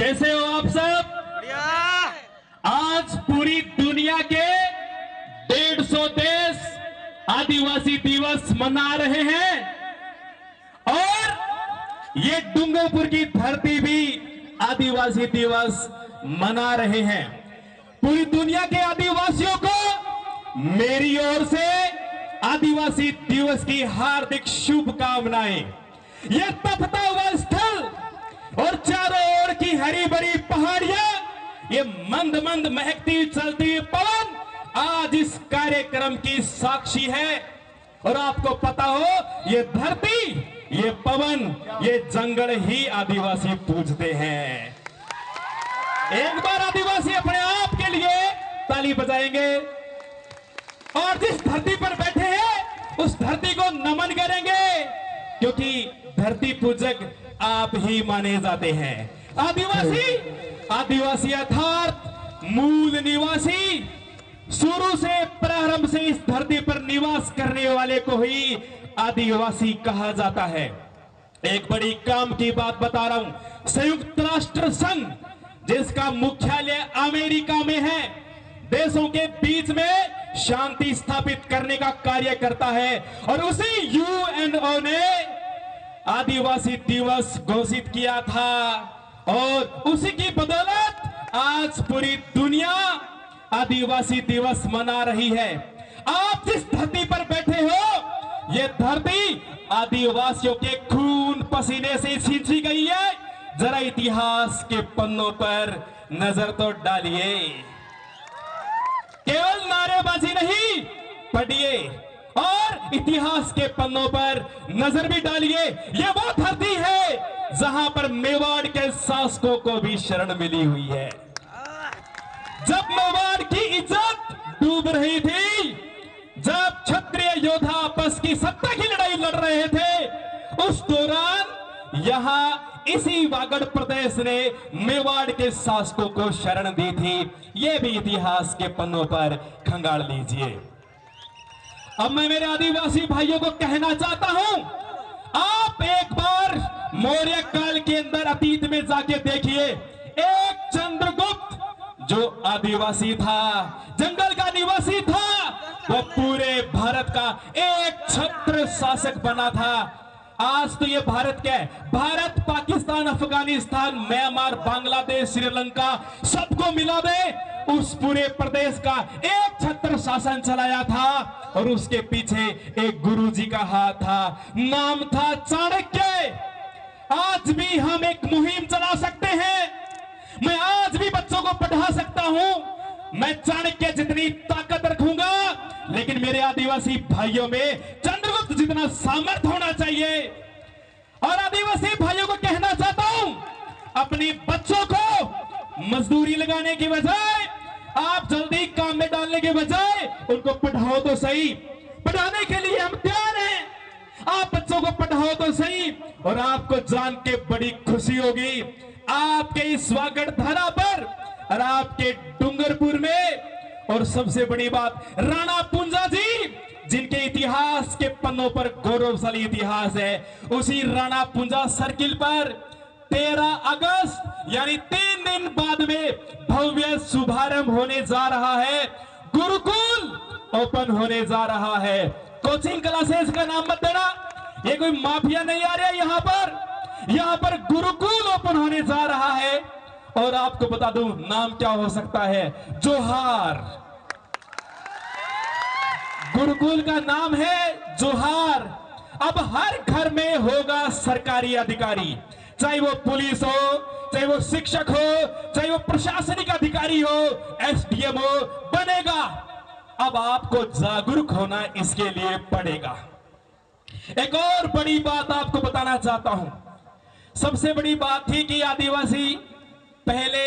कैसे हो आप सब? आज पूरी दुनिया के 150 देश आदिवासी दिवस मना रहे हैं और ये डूंगरपुर की धरती भी आदिवासी दिवस मना रहे हैं। पूरी दुनिया के आदिवासियों को मेरी ओर से आदिवासी दिवस की हार्दिक शुभकामनाएं। यह तपता हुआ स्थल और चारों ओर की हरी भरी पहाड़ियां, ये मंद मंद महकती चलती हुई पवन आज इस कार्यक्रम की साक्षी है। और आपको पता हो, ये धरती, ये पवन, ये जंगल ही आदिवासी पूजते हैं। एक बार आदिवासी अपने आप के लिए ताली बजाएंगे और जिस धरती पर बैठे हैं उस धरती को नमन करेंगे, क्योंकि धरती पूजक आप ही माने जाते हैं। आदिवासी अर्थात मूल निवासी, शुरू से प्रारंभ से इस धरती पर निवास करने वाले को ही आदिवासी कहा जाता है। एक बड़ी काम की बात बता रहा हूं। संयुक्त राष्ट्र संघ, जिसका मुख्यालय अमेरिका में है, देशों के बीच में शांति स्थापित करने का कार्य करता है और उसी यूएनओ ने आदिवासी दिवस घोषित किया था और उसी की बदौलत आज पूरी दुनिया आदिवासी दिवस मना रही है। आप जिस धरती पर बैठे हो, यह धरती आदिवासियों के खून पसीने से सींची गई है। जरा इतिहास के पन्नों पर नजर तो डालिए, केवल नारेबाजी नहीं, पढ़िए और इतिहास के पन्नों पर नजर भी डालिए। यह वो धरती है जहां पर मेवाड़ के शासकों को भी शरण मिली हुई है। जब मेवाड़ की इज्जत डूब रही थी, जब क्षत्रिय योद्धा आपस की सत्ता की लड़ाई लड़ रहे थे, उस दौरान यहां इसी वागड़ प्रदेश ने मेवाड़ के शासकों को शरण दी थी। यह भी इतिहास के पन्नों पर खंगाल लीजिए। अब मैं मेरे आदिवासी भाइयों को कहना चाहता हूं, आप एक बार मौर्य काल के अंदर अतीत में जाके देखिए। एक चंद्रगुप्त जो आदिवासी था, जंगल का निवासी था, वो पूरे भारत का एक छत्र शासक बना था। आज तो ये भारत क्या है? भारत, पाकिस्तान, अफगानिस्तान, म्यांमार, बांग्लादेश, श्रीलंका, सबको मिला दे, उस पूरे प्रदेश का एक छत्र शासन चलाया था और उसके पीछे एक गुरुजी का हाथ था, नाम था चाणक्य। आज भी हम एक मुहिम चला सकते हैं। मैं आज भी बच्चों को पढ़ा सकता हूं। मैं चाणक्य जितनी ताकत रखूंगा, लेकिन मेरे आदिवासी भाइयों में चंद्रगुप्त जितना सामर्थ्य होना चाहिए। और आदिवासी भाइयों को कहना चाहता हूं, अपने बच्चों को मजदूरी लगाने की बजाय, आप जल्दी काम में डालने के बजाय उनको पढ़ाओ तो सही। पढ़ाने के लिए हम तैयार हैं, आप बच्चों को पढ़ाओ तो सही। और आपको जान के बड़ी खुशी होगी, आपके इस वागड़ धरा पर और आपके डूंगरपुर में, और सबसे बड़ी बात, राणा पुंजा जी, जिनके इतिहास के पन्नों पर गौरवशाली इतिहास है, उसी राणा पुंजा सर्किल पर 13 अगस्त यानी 3 दिन बाद में भव्य शुभारंभ होने जा रहा है। गुरुकुल ओपन होने जा रहा है। कोचिंग क्लासेस का नाम मत देना, ये कोई माफिया नहीं आ रहा है यहाँ पर गुरुकुल ओपन होने जा रहा है। और आपको बता दूं, नाम क्या हो सकता है? जोहार। गुरुकुल का नाम है जोहार। अब हर घर में होगा सरकारी अधिकारी, चाहे वो पुलिस हो, चाहे वो शिक्षक हो, चाहे वो प्रशासनिक अधिकारी हो, एसडीएम हो, बनेगा। अब आपको जागरूक होना इसके लिए पड़ेगा। एक और बड़ी बात आपको बताना चाहता हूं। सबसे बड़ी बात थी कि आदिवासी पहले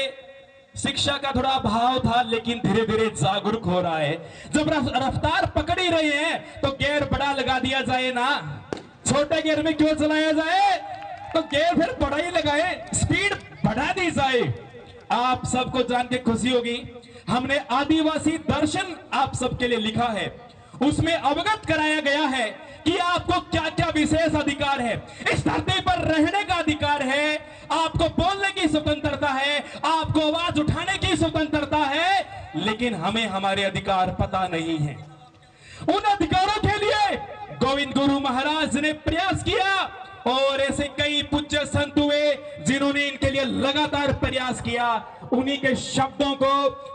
शिक्षा का थोड़ा अभाव था, लेकिन धीरे धीरे जागरूक हो रहा है। जब रफ्तार पकड़ ही रहे हैं तो गियर बड़ा लगा दिया जाए ना, छोटे गियर में क्यों चलाया जाए? तो गियर फिर बड़ा ही लगाए, स्पीड बढ़ा दी जाए। आप सबको जान के खुशी होगी, हमने आदिवासी दर्शन आप सबके लिए लिखा है, उसमें अवगत कराया गया है कि आपको क्या क्या विशेष अधिकार है। इस धरती पर रहने का अधिकार है, आपको बोलने की स्वतंत्रता है, लेकिन हमें हमारे अधिकार पता नहीं है। उन अधिकारों के लिए गोविंद गुरु महाराज ने प्रयास किया और ऐसे कई पूज्य संत हुए जिन्होंने इनके लिए लगातार प्रयास किया। उन्हीं के शब्दों को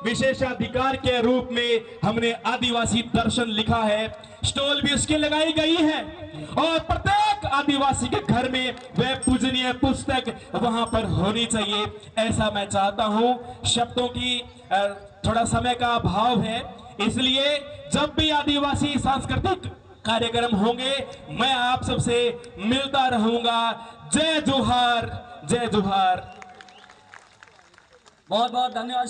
विशेषाधिकार के रूप में हमने आदिवासी दर्शन लिखा है। स्टॉल भी उसकी लगाई गई है और प्रत्येक आदिवासी के घर में वह पूजनीय पुस्तक वहां पर होनी चाहिए, ऐसा मैं चाहता हूं। शब्दों की थोड़ा समय का अभाव है, इसलिए जब भी आदिवासी सांस्कृतिक कार्यक्रम होंगे मैं आप सबसे मिलता रहूंगा। जय जोहार, जय जोहार। बहुत बहुत धन्यवाद।